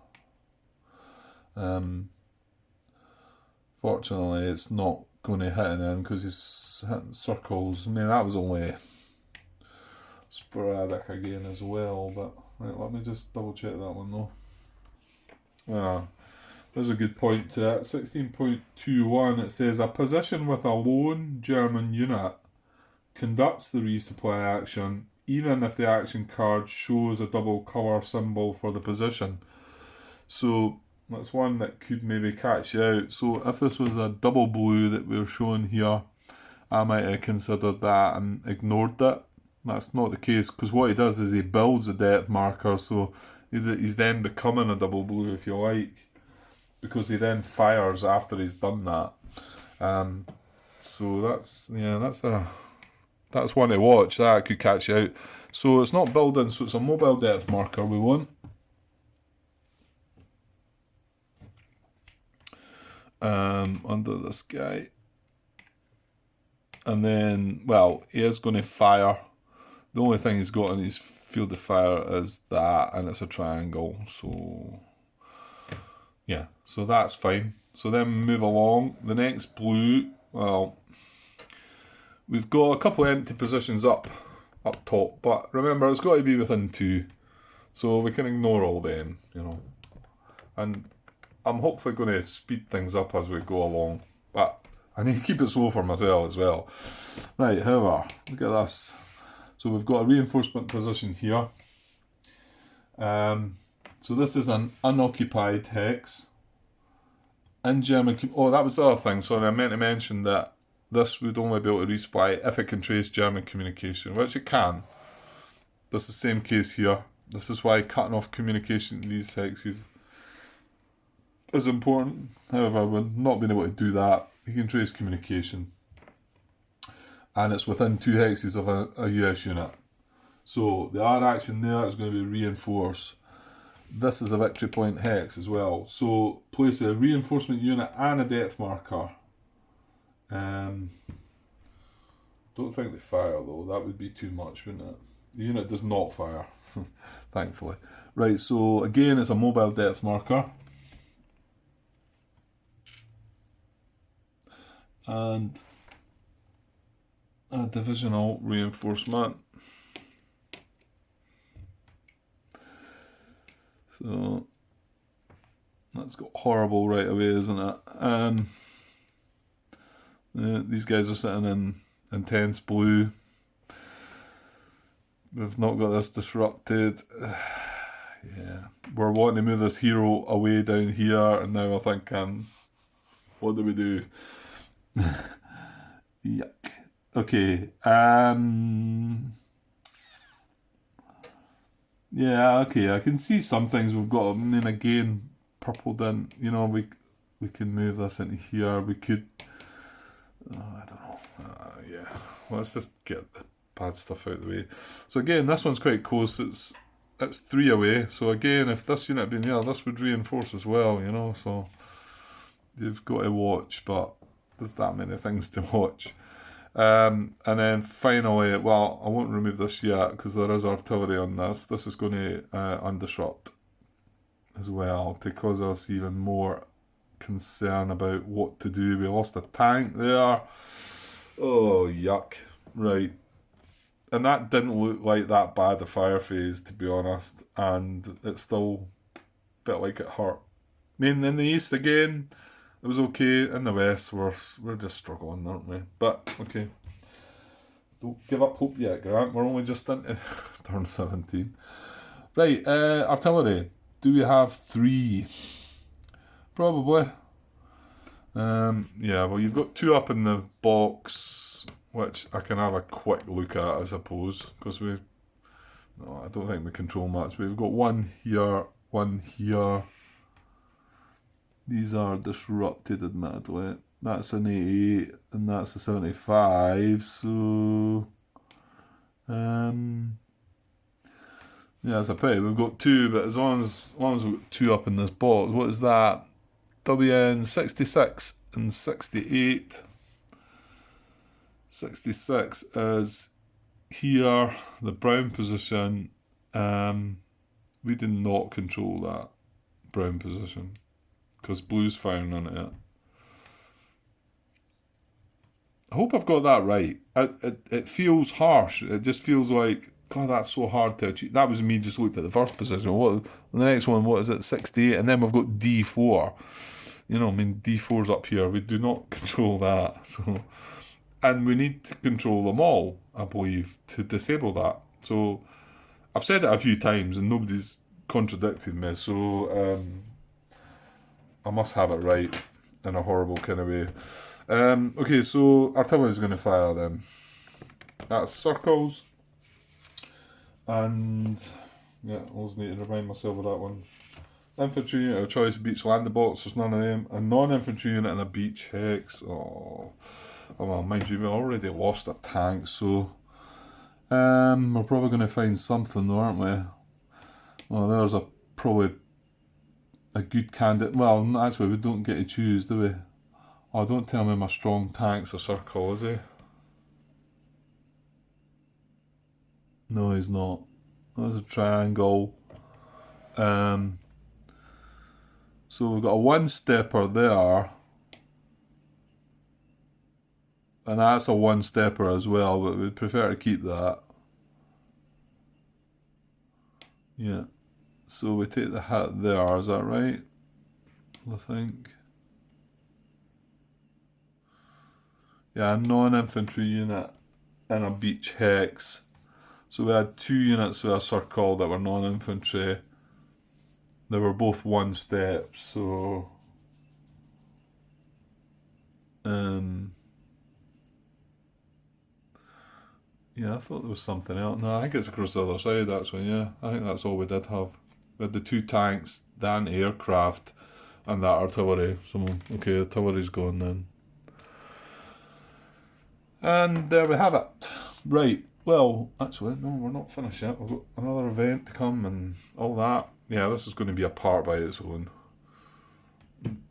Fortunately, it's not going to hit anything because he's hitting circles. I mean, that was only sporadic again as well, but right, let me just double check that one though. There's a good point to it. 16.21, it says a position with a lone German unit conducts the resupply action even if the action card shows a double colour symbol for the position. So that's one that could maybe catch you out. So if this was a double blue that we were showing here, I might have considered that and ignored it. That's not the case, because what he does is he builds a depth marker, so he's then becoming a double blue, if you like, because he then fires after he's done that. So that's one to watch. That could catch you out. So it's not building, so it's a mobile depth marker we want. Under this guy. And then, well, he is going to fire. The only thing he's got in his field of fire is that, and it's a triangle. So, yeah, so that's fine. So then move along. The next blue, well, we've got a couple of empty positions up top, but remember, it's got to be within 2. So we can ignore all them, And I'm hopefully going to speed things up as we go along, but I need to keep it slow for myself as well. Right, however, look at this. So we've got a reinforcement position here. So this is an unoccupied hex. In German, oh, that was the other thing. Sorry, I meant to mention that this would only be able to resupply if it can trace German communication, which it can. This is the same case here. This is why cutting off communication in these hexes is important. However, we're not being able to do that. You can trace communication. And it's within 2 hexes of a US unit. So the R action there is going to be reinforce. This is a victory point hex as well. So place a reinforcement unit and a depth marker. Don't think they fire though. That would be too much, wouldn't it? The unit does not fire, thankfully. Right, so again, it's a mobile depth marker. And a divisional reinforcement. So that's got horrible right away, isn't it? These guys are sitting in intense blue. We've not got this disrupted. Yeah, we're wanting to move this hero away down here, and now I think, what do we do? Yuck. Okay. Yeah, okay, I can see some things we've got. I mean, again, purple didn't, we can move this into here. We could, I don't know. Yeah, let's just get the bad stuff out of the way. So again, this one's quite close. It's 3 away. So again, if this unit had been there, this would reinforce as well, so you've got to watch, but there's that many things to watch. And then finally, well, I won't remove this yet because there is artillery on this. This is going to undisrupt as well to cause us even more concern about what to do. We lost a tank there. Oh, yuck. Right. And that didn't look like that bad a fire phase, to be honest. And it still felt like it hurt mean, in the east again, it was okay. In the west, we're just struggling, aren't we? But okay, don't give up hope yet, Grant. We're only just into turn 17. Right, artillery. Do we have 3? Probably. Yeah, well, you've got 2 up in the box, which I can have a quick look at, I suppose, because no, I don't think we control much. We've got 1 here, 1 here. These are disrupted, admittedly. That's an 88, and that's a 75, so... yeah, it's a pity. We've got 2, but as long as we've got 2 up in this box, what is that? WN 66 and 68. 66 is here, the brown position. We did not control that brown position because blue's firing on it. I hope I've got that right. It feels harsh. It just feels like, God, that's so hard to achieve. That was me just looked at the first position. What the next one, what is it, 68? And then we've got D4. You know, I mean, D4's up here. We do not control that. So, and we need to control them all, I believe, to disable that. So I've said it a few times and nobody's contradicted me. So I must have it right in a horrible kind of way. Okay, so artillery is going to fire then. That's circles. And yeah, I always need to remind myself of that one. Infantry unit of choice, beach landing box, there's none of them. A non-infantry unit and a beach hex. Oh well, mind you, we already lost a tank, so we're probably going to find something though, aren't we? Well, there's probably a good candidate. Well, actually, we don't get to choose, do we? Oh, don't tell me my strong tank's a circle, is he? No, he's not. There's a triangle. So we've got a 1-stepper there. And that's a 1-stepper as well, but we'd prefer to keep that. Yeah. So we take the hit there, is that right? I think. Yeah, a non-infantry unit and a beach hex. So we had 2 units with a circle that were non-infantry. They were both 1 step, so... yeah, I thought there was something else. No, I think it's across the other side, actually, yeah. I think that's all we did have. We had the 2 tanks, the anti-aircraft, and that artillery. So, okay, artillery's gone then. And there we have it. Right, well, actually, no, we're not finished yet. We've got another event to come and all that. Yeah, this is going to be a part by its own.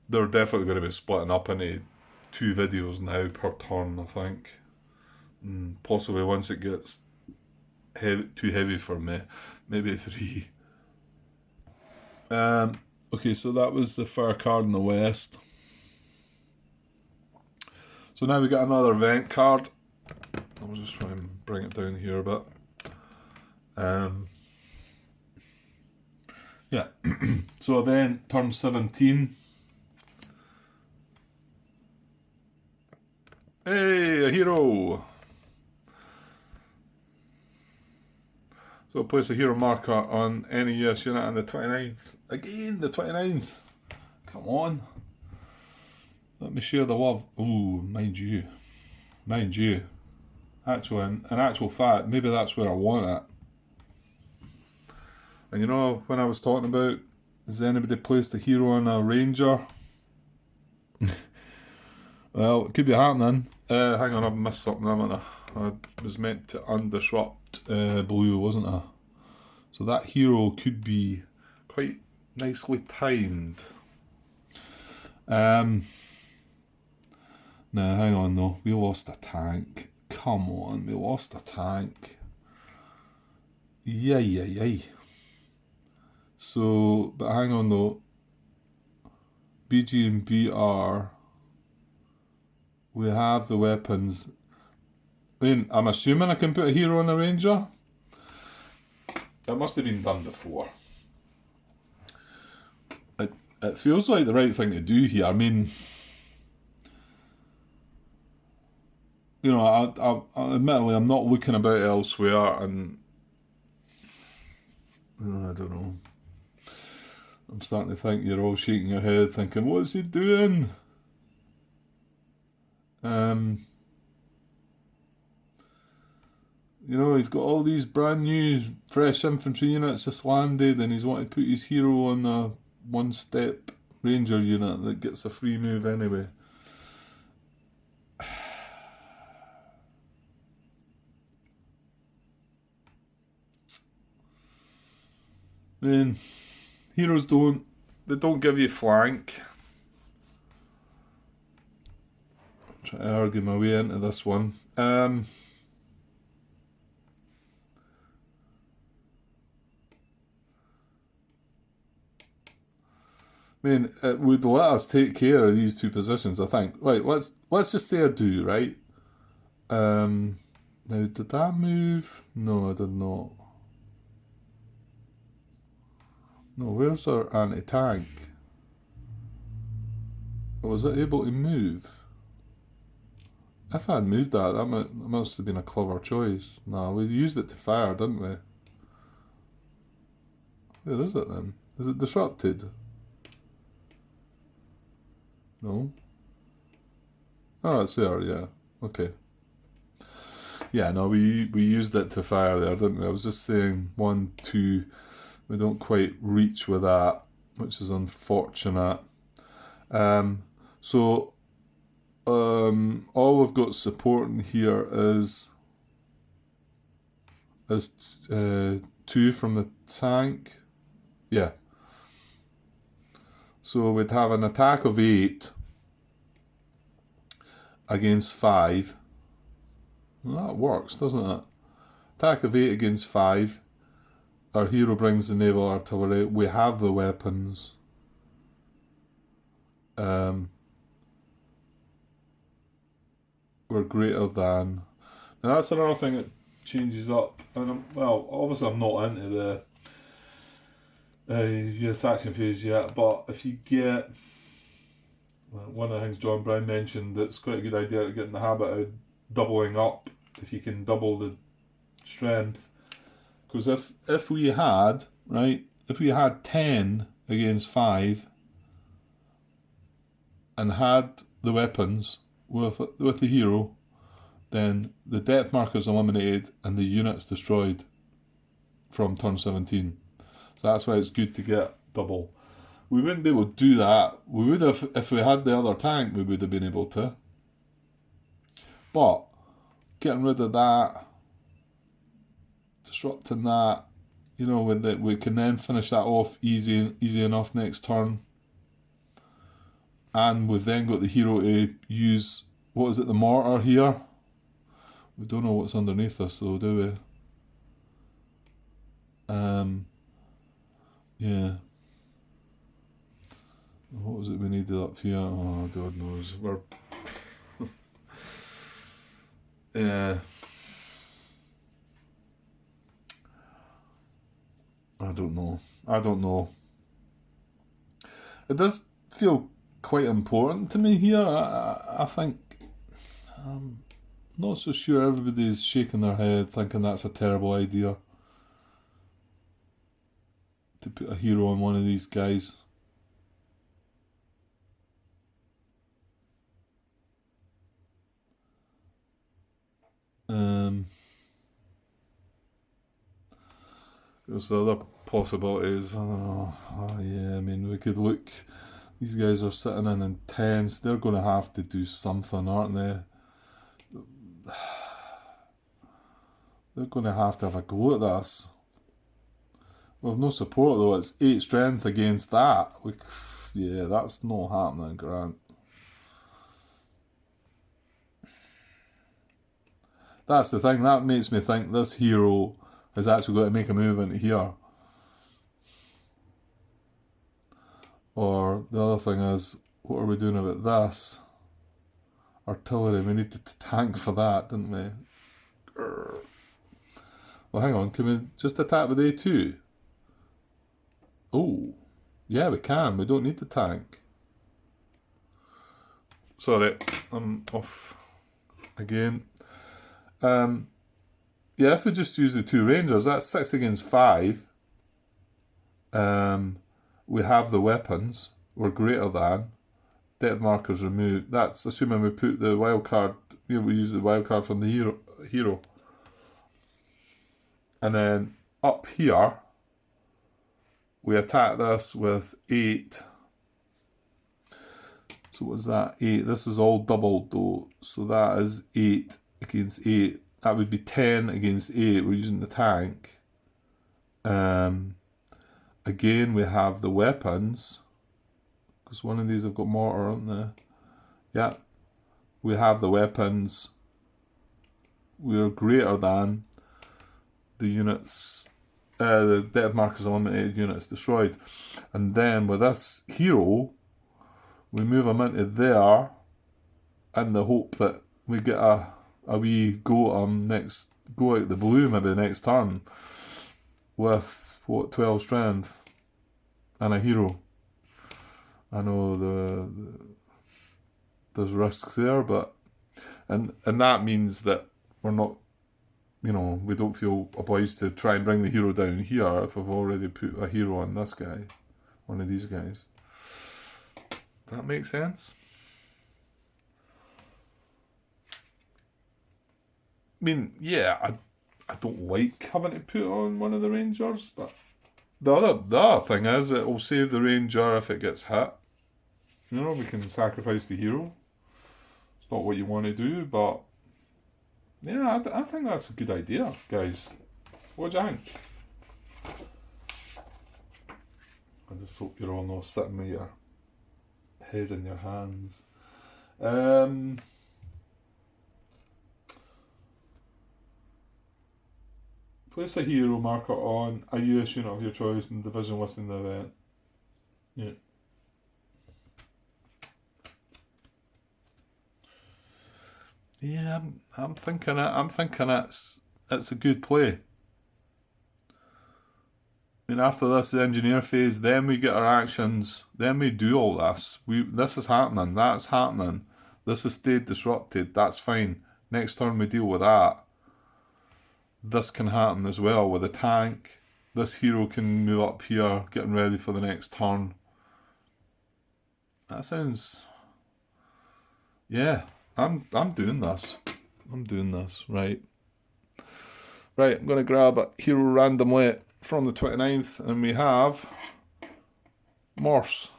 They're definitely going to be splitting up into 2 videos now per turn, I think. Possibly once it gets too heavy for me, maybe 3. Okay, so that was the fire card in the west. So now we got another event card. I'll just try and bring it down here a bit. Yeah, so event turn 17. Hey, a hero! So place a hero marker on any US unit on the 29th. Again, the 29th. Come on. Let me share the love. Ooh, mind you. Actually, in actual fact, maybe that's where I want it. And you know, when I was talking about, has anybody placed a hero on a ranger? Well, it could be happening. Hang on, I've missed something, haven't I? I was meant to undisrupt blue, wasn't I? So that hero could be quite nicely timed. No, hang on though. We lost a tank. Come on, we lost a tank. Yay. So, but hang on though. BG and BR. We have the weapons. I mean, I'm assuming I can put a hero on a ranger. That must have been done before. it feels like the right thing to do here. I mean, you know, admittedly, I'm not looking about elsewhere, and I don't know. I'm starting to think you're all shaking your head, thinking, "What's he doing?" You know, he's got all these brand new, fresh infantry units just landed, and he's wanting to put his hero on a one-step ranger unit that gets a free move anyway. I mean, heroes don't give you flank. I'm trying to argue my way into this one. I mean, it would let us take care of these two positions, I think. Right, let's just say I do, right? Now, did that move? No, I did not. No, where's our anti-tank? Was it able to move? If I had moved that must have been a clever choice. No, we used it to fire, didn't we? Where is it then? Is it disrupted? No. Oh, it's there, yeah. Okay. Yeah, no, we used it to fire there, didn't we? I was just saying 1, 2. We don't quite reach with that, which is unfortunate. So all we've got supporting here is 2 from the tank. Yeah. So we'd have an attack of 8 against 5. Well, that works, doesn't it? Attack of 8 against 5. Our hero brings the naval artillery. We have the weapons. We're greater than. Now that's another thing that changes up. And obviously I'm not into the US action phase yet, but if you get one of the things John Brown mentioned, that's quite a good idea to get in the habit of doubling up if you can double the strength. Because if we had 10 against 5 and had the weapons with the hero, then the depth marker's eliminated and the unit's destroyed from turn 17. So that's why it's good to get double. We wouldn't be able to do that. We would have, if we had the other tank, we would have been able to. But getting rid of that, disrupting that, you know, we can then finish that off easy enough next turn. And we've then got the hero to use, what is it, the mortar here? We don't know what's underneath this though, do we? Yeah. What was it we needed up here? Oh, God knows. Yeah. I don't know. It does feel quite important to me here. I think I'm not so sure everybody's shaking their head thinking that's a terrible idea to put a hero on one of these guys. There's the other possibilities. Yeah, I mean, we could look. These guys are sitting in intense. They're going to have to do something, aren't they? They're going to have a go at this. We have no support though. It's 8 strength against that. Yeah, that's not happening, Grant. That's the thing. That makes me think this hero has actually got to make a move into here. Or the other thing is, what are we doing about this? Artillery. We needed to tank for that, didn't we? Well, hang on. Can we just attack with A2? Oh. Yeah, we can. We don't need the tank. Sorry, I'm off again. Yeah, if we just use the 2 Rangers, that's 6 against 5. We have the weapons. We're greater than. Depth markers removed. That's assuming we put the wild card. We use the wild card from the hero. And then up here, we attack this with 8. So what's that? 8. This is all doubled though. So that is 8 against 8. That would be 10 against 8. We're using the tank. Again, we have the weapons. Because one of these have got mortar, aren't they? Yeah. We have the weapons. We're greater than the units. The depth markers eliminated, units destroyed. And then with this hero, we move him into there in the hope that we get a wee go at him go out the blue maybe next turn with 12 strength and a hero. I know there's risks there, but and that means that we're not, we don't feel obliged to try and bring the hero down here if I've already put a hero on this guy, one of these guys. That makes sense? I mean, yeah, I don't like having to put on one of the Rangers, but the other thing is it will save the Ranger if it gets hit. We can sacrifice the hero. It's not what you want to do, but yeah, I think that's a good idea, guys. What do you think? I just hope you're all not sitting with your head in your hands. Place a hero marker on a US unit of your choice in the division listing the event. Yeah. Yeah, I'm thinking it's a good play. I mean, after this engineer phase, then we get our actions, then we do all this. This is happening, that's happening. This has stayed disrupted, that's fine. Next turn we deal with that. This can happen as well with a tank. This hero can move up here, getting ready for the next turn. That sounds... Yeah, I'm doing this. I'm doing this, right. Right, I'm going to grab a hero randomly from the 29th, and we have Morse.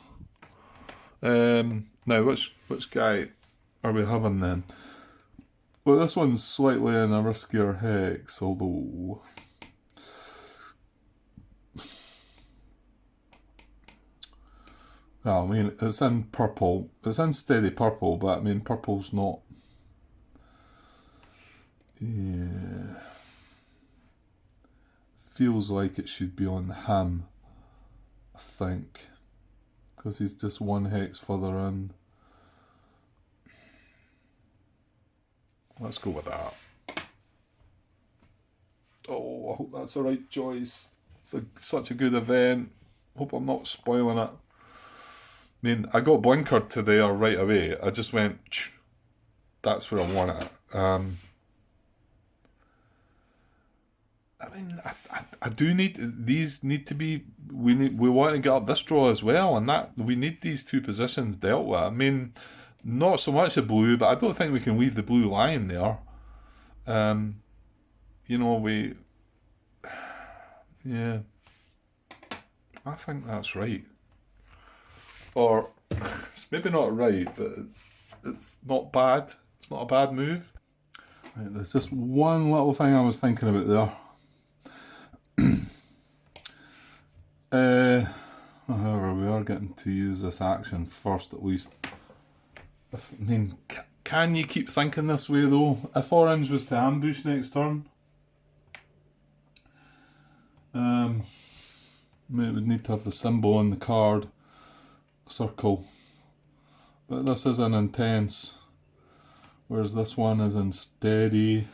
Now, which guy are we having then? Well, this one's slightly in a riskier hex, although... Oh, I mean, it's in purple. It's in steady purple, but I mean, purple's not... Yeah... Feels like it should be on him, I think. Because he's just one hex further in. Let's go with that. Oh, I hope that's the right choice. It's such a good event. Hope I'm not spoiling it. I mean, I got blinkered to there right away. I just went, that's where I want it. I mean, I do need, these need to be, we want to get up this draw as well, and that we need these 2 positions dealt with. I mean, not so much the blue, but I don't think we can leave the blue line there. Yeah, I think that's right. Or, it's maybe not right, but it's not bad. It's not a bad move. Right, there's just one little thing I was thinking about there. However, we are getting to use this action first at least. I mean, can you keep thinking this way though? If orange was to ambush next turn, it would need to have the symbol on the card, circle. But this is an intense, whereas this one is in steady.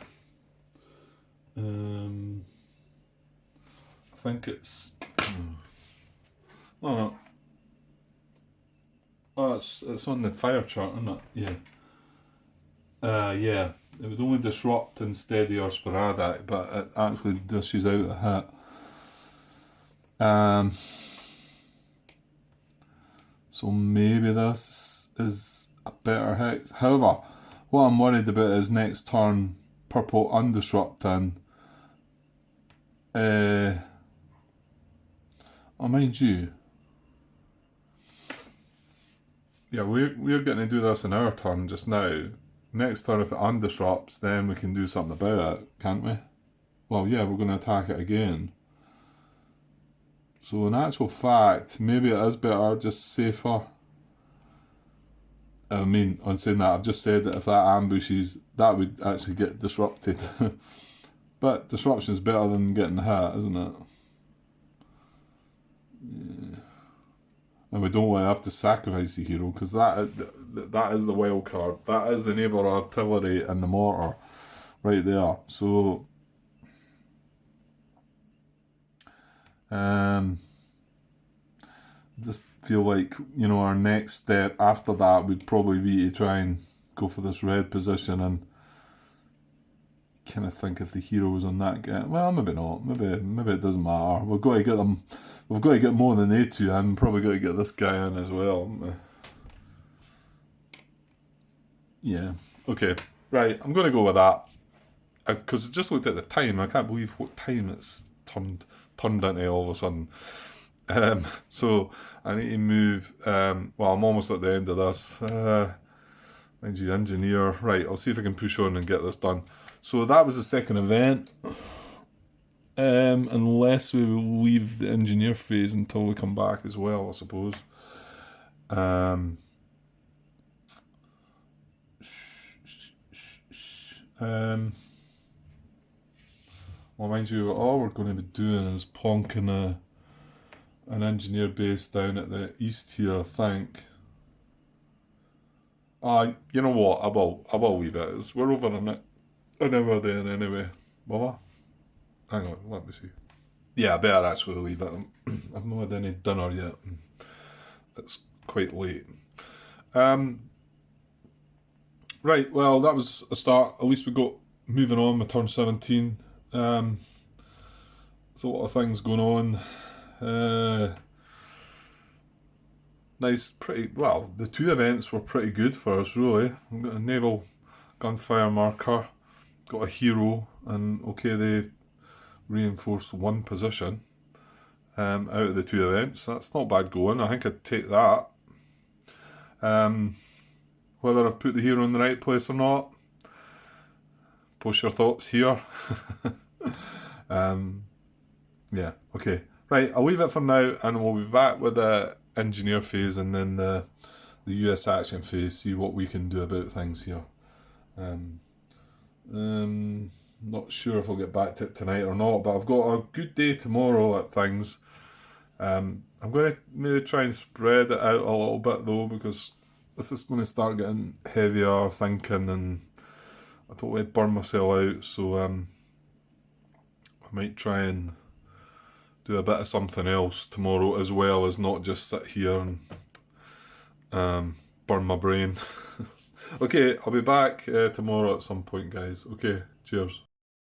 I think it's... No. it's on the fire chart, isn't it? Yeah. Yeah. It would only disrupt in steady or sporadic, but it actually dishes out a hit. So maybe this is a better hit. However, what I'm worried about is next turn purple undisrupting. Oh, mind you. Yeah, we're getting to do this in our turn just now. Next turn, if it undisrupts, then we can do something about it, can't we? Well, yeah, we're going to attack it again. So in actual fact, maybe it is better, just safer. I mean, on saying that, I've just said that if that ambushes, that would actually get disrupted. But disruption is better than getting hit, isn't it? Yeah. And we don't want to have to sacrifice the hero, because that is the wild card. That is the neighbour artillery and the mortar right there. So just feel like, you know, our next step after that would probably be to try and go for this red position and kind of think if the hero was on that guy. Well, maybe not. Maybe it doesn't matter. We've got to get them. We've got to get more than they two in. Probably got to get this guy in as well. Yeah. Okay. Right. I'm going to go with that because I just looked at the time. I can't believe what time it's turned into all of a sudden. So I need to move. Well, I'm almost at the end of this. Mind you, engineer. Right. I'll see if I can push on and get this done. So that was the second event. Unless we will leave the engineer phase until we come back as well, I suppose. Well, mind you, all we're going to be doing is plonking an engineer base down at the east here, I think. You know what? I will leave it. We're over an hour there anyway. Will I? Hang on, let me see. Yeah, I better actually leave it. I've not had any dinner yet. It's quite late. Right, well, that was a start. At least we got moving on with turn 17. There's a lot of things going on. Nice, pretty, well, the two events were pretty good for us, really. We've got a naval gunfire marker, got a hero, and okay, they reinforced one position out of the two events. That's not bad going. I think I'd take that. Whether I've put the hero in the right place or not, post your thoughts here. Yeah, okay. Right, I'll leave it for now, and we'll be back with the engineer phase and then the US action phase, see what we can do about things here. Not sure if I'll get back to it tonight or not, but I've got a good day tomorrow at things. I'm going to maybe try and spread it out a little bit though, because this is going to start getting heavier thinking, and I don't want to burn myself out, so I might try and do a bit of something else tomorrow as well as not just sit here and burn my brain. Okay, I'll be back tomorrow at some point, guys. Okay, cheers.